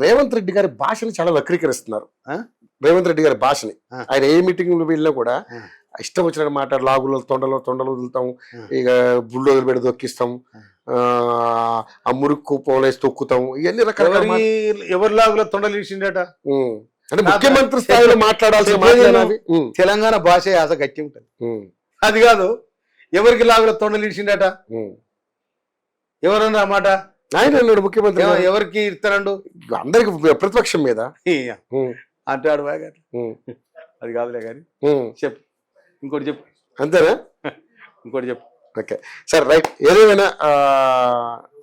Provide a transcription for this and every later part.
రేవంత్ రెడ్డి గారి భాషని చాలా వక్రీకరిస్తున్నారు. రేవంత్ రెడ్డి గారి భాషని ఆయన ఏ మీటింగ్ వెళ్ళినా కూడా ఇష్టం వచ్చిన మాట లాగులు తొండలు వదులుతాం, ఇక బుల్డోజర్ పెట్టి దొక్కిస్తాం, ఆ మురుక్కు పోలేసి తొక్కుతాం, ఇవన్నీ రకాల ఎవరి లాగులో తొండలు ఇచ్చిండట. అంటే ముఖ్యమంత్రి స్థాయిలో మాట్లాడాల్సిన మాట్లాడాలి. తెలంగాణ భాష యాస గట్టి ఉంటుంది. అది కాదు ఎవరికి లాగులో తొండలు ఇచ్చిండట, ఎవరన్నా ఆ మాట ఆయన అన్నాడు ముఖ్యమంత్రి. ఎవరికి ఇస్తానండు అందరికి ప్రతిపక్షం మీద అంటాడు బాగా. అది కాదులే కానీ చెప్పు, ఇంకోటి చెప్పు. అంతేనా? ఇంకోటి చెప్పు. Okay sir, right. ఏదేమైనా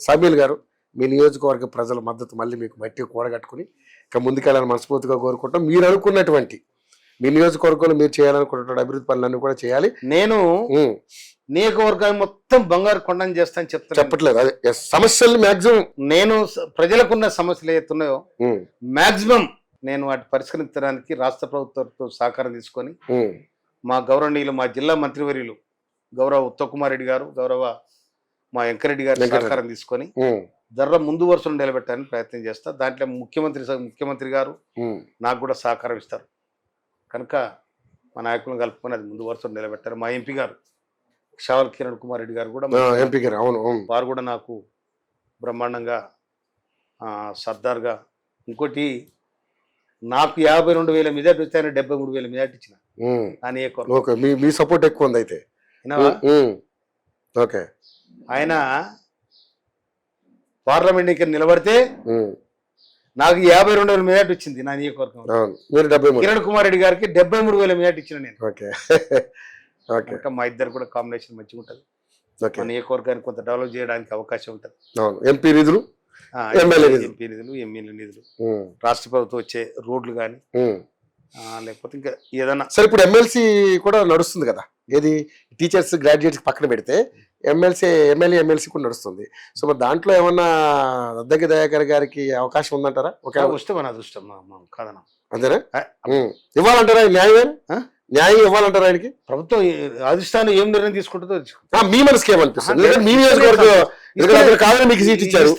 సమీల్ గారు, మీ నియోజకవర్గ ప్రజల మద్దతు మళ్ళీ మీకు మట్టి కూడగట్టుకుని ఇక ముందుకెళ్ళాలని మనస్ఫూర్తిగా కోరుకుంటాం. మీరు అనుకున్నటువంటి మీ నియోజకవర్గంలో మీరు చేయాలనుకున్నటువంటి అభివృద్ధి పనులన్నీ కూడా చేయాలి. నేను నియోజకవర్గాన్ని మొత్తం బంగారు కొండని చేస్తాను చెప్తాను. చెప్పట్లేదు అదే సమస్యలు మాక్సిమం నేను ప్రజలకున్న సమస్యలు ఏతున్నాయో మాక్సిమం నేను వాటి పరిష్కరించడానికి రాష్ట్ర ప్రభుత్వంతో సహకారం తీసుకొని మా గౌరవనీయులు మా జిల్లా మంత్రివర్యులు గౌరవ ఉత్తమ్ కుమార్ రెడ్డి గారు, గౌరవ మా వెంకరెడ్డి గారు సహకారం తీసుకొని జర్ర ముందు వరుసను నిలబెట్టాలని ప్రయత్నం చేస్తా. దాంట్లో ముఖ్యమంత్రి గారు నాకు కూడా సహకారం ఇస్తారు కనుక మా నాయకులను కలుపుకొని అది ముందు వరుసను నిలబెట్టారు. మా ఎంపీ గారు షావల్ కిరణ్ కుమార్ రెడ్డి గారు కూడా ఎంపీ గారు, అవును, వారు కూడా నాకు బ్రహ్మాండంగా సర్దార్గా. ఇంకోటి నాకు 52,000 మెజార్టీ వచ్చి ఆయన 73,000 మెజార్టీ ఇచ్చిన మీ సపోర్ట్ ఎక్కువ ఉంది అయితే. ఓకే, ఆయన పార్లమెంట్ ఎన్నికలు నిలబడితే నాకు 52,000 మెజార్టీ వచ్చింది నా నియోజకవర్గం. కిరణ్ కుమార్ రెడ్డి గారికి 73,000 మెజార్టీ ఇచ్చిన నేను. మా ఇద్దరు కూడా కాంబినేషన్ మంచిగా ఉంటుంది. మా నియోజకవర్గానికి కొంత డెవలప్ చేయడానికి అవకాశం ఉంటుంది. ఎంపీ నిధులు, ఎంపీ నిధులు, ఎమ్మెల్యే నిధులు, రాష్ట్ర ప్రభుత్వం వచ్చే రోడ్లు కానీ లేకపోతే ఇంకా ఏదైనా. సరే, ఇప్పుడు ఎమ్మెల్సీ కూడా నడుస్తుంది కదా, ఏది టీచర్స్ గ్రాడ్యుయేట్స్ పక్కన పెడితే ఎమ్మెల్సీ కూడా నడుస్తుంది. సో మరి దాంట్లో ఏమన్నా అద్దంకి దయాకర్ గారికి అవకాశం ఉందంటారా? ఇష్టం అని అదృష్టం కాదన్నా. అంతేనా? ఇవ్వాలంటారా? న్యాయం ఇవ్వాలంటారా ఆయనకి? ప్రభుత్వం అధిష్టానం ఏం నిర్ణయం తీసుకుంటుందో మీ మనసుకి ఏమనిపిస్తుంది? మీ నియోజకవర్గం కాదని మీకు సీట్ ఇచ్చారు,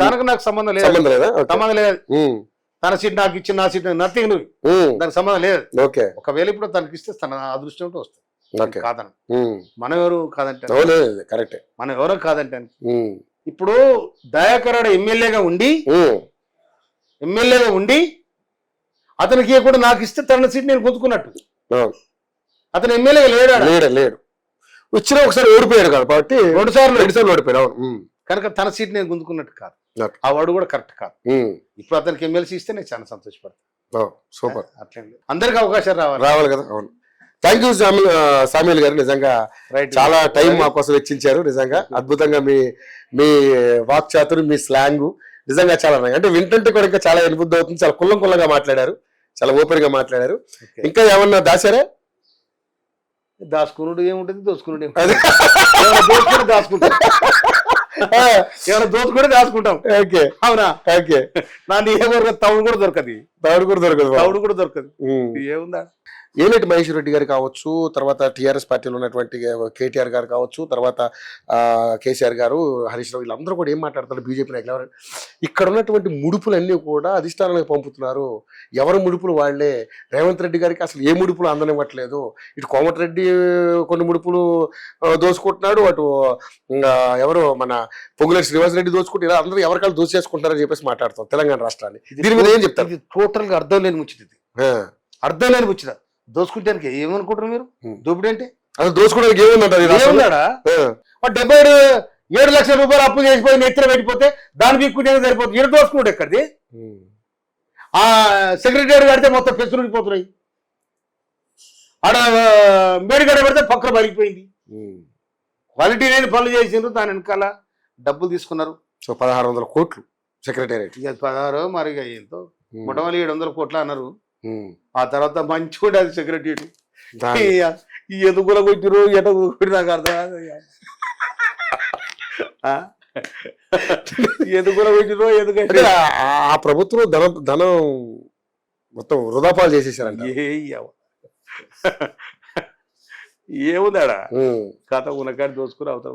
తనకు నాకు సంబంధం లేదు. సంబంధం లేదు. తన సీట్ నాకు ఇచ్చిన, నా సీట్ నథింగ్, దానికి సంబంధం లేదు. ఒకవేళ ఇప్పుడు తనకి ఇస్తే తన అదృష్టం వస్తుంది. కాదన మనం ఎవరు కాదంటే కరెక్టే, మనం ఎవరో కాదంటే. ఇప్పుడు దయాకర్ ఎమ్మెల్యేగా ఉండి అతనికి కూడా నాకు ఇస్తే తన సీట్ నేను గుంజుకున్నట్టు. అతను ఎమ్మెల్యేగా లేడు, వచ్చినా ఒకసారి ఓడిపోయాడు కాబట్టి 2 సార్లు ఓడిపోయాడు కనుక తన సీట్ నేను గుంజుకున్నట్టు కాదు. ఆ వాడు కూడా కరెక్ట్ కాదు. ఇప్పుడు అతనికి ఎమ్మెల్సీ ఇస్తే నేను చాలా సంతోషపడతాను. సూపర్. అట్లా అందరికి అవకాశం రావాలి కదా. అవును, థ్యాంక్ యూ సామ్యూల్ గారు, నిజంగా చాలా టైం మా కోసం వెచ్చించారు. నిజంగా అద్భుతంగా మీ వాక్చాతురు, మీ స్లాంగ్ నిజంగా చాలా అంటే వింటుంటే కూడా ఇంకా చాలా అనుబుద్ధి అవుతుంది. చాలా కుల్లంగా మాట్లాడారు, చాలా ఓపెన్ గా మాట్లాడారు. ఇంకా ఏమన్నా దాచారా? దాచుకున్నాడు ఏముంటుంది, దోచుకున్నాడు దాచుకుంటాం, ఏమైనా దోచుకుంటే దాచుకుంటాం. అవునా? నా నియోజకవర్గం తౌడు కూడా దొరకదు. ఏముందా? ఏలేటి మహేశ్వర్ రెడ్డి గారు కావచ్చు, తర్వాత టీఆర్ఎస్ పార్టీలో ఉన్నటువంటి కేటీఆర్ గారు కావచ్చు, తర్వాత కేసీఆర్ గారు, హరీష్ రావు, వీళ్ళందరూ కూడా ఏం మాట్లాడతారు? బీజేపీ నాయకులు ఇక్కడ ఉన్నటువంటి ముడుపులన్నీ కూడా అధిష్టానానికి పంపుతున్నారు. ఎవరు ముడుపులు వాళ్లే. రేవంత్ రెడ్డి గారికి అసలు ఏ ముడుపులు అందనివ్వట్లేదు. ఇటు కోమటిరెడ్డి కొన్ని ముడుపులు దోచుకుంటున్నాడు, అటు ఎవరు మన పొంగులేటి శ్రీనివాస్ రెడ్డి దోచుకుంటే, ఇలా అందరూ ఎవరికాలు దోచేసుకుంటారని చెప్పేసి మాట్లాడతాం తెలంగాణ రాష్ట్రాన్ని. దీని మీద ఏం చెప్తారు? టోటల్ గా అర్థం లేని ముచ్చట. దోసుకుంటానికి ఏమనుకుంటారు మీరు? దోపిడీ అంటే అసలు దోసుకోవడానికి ఏముందంటారు? 77 లక్షల రూపాయలు అప్పు చేసిపోయి నెత్తిన పెట్టిపోతే దాని బిక్కుంటే సరిపోతుంది. ఈడ దోసుకుంటే ఎక్కడిది? ఆ సెక్రటరీ కడితే మొత్తం పెన్షన్ ఉండిపోతున్నాయి. ఆడ మేడిగడ పెడితే పక్కన పలిగిపోయింది. క్వాలిటీ లేని పనులు చేసిండ్రు, దాని వెనకాల డబ్బులు తీసుకున్నారు. సో 1600 కోట్లు సెక్రటేరియట్. ఇక 16 మరి ఎంతో మొట్టమొదటి 700 కోట్లు అన్నారు. ఆ తర్వాత మంచి కూడా అది సెక్రటరీ ఎదుగుల కొట్టిరు ఎట కొట్టి నాకు అర్థం కాదు. ఎదుగుల కొట్టిరో ఎందుకంటే ఆ ప్రభుత్వం ధనం మొత్తం వృధాపాలు చేసేసారంట. ఏముందాడా కథ ఉన్నకాడి దోసుకుని అవతల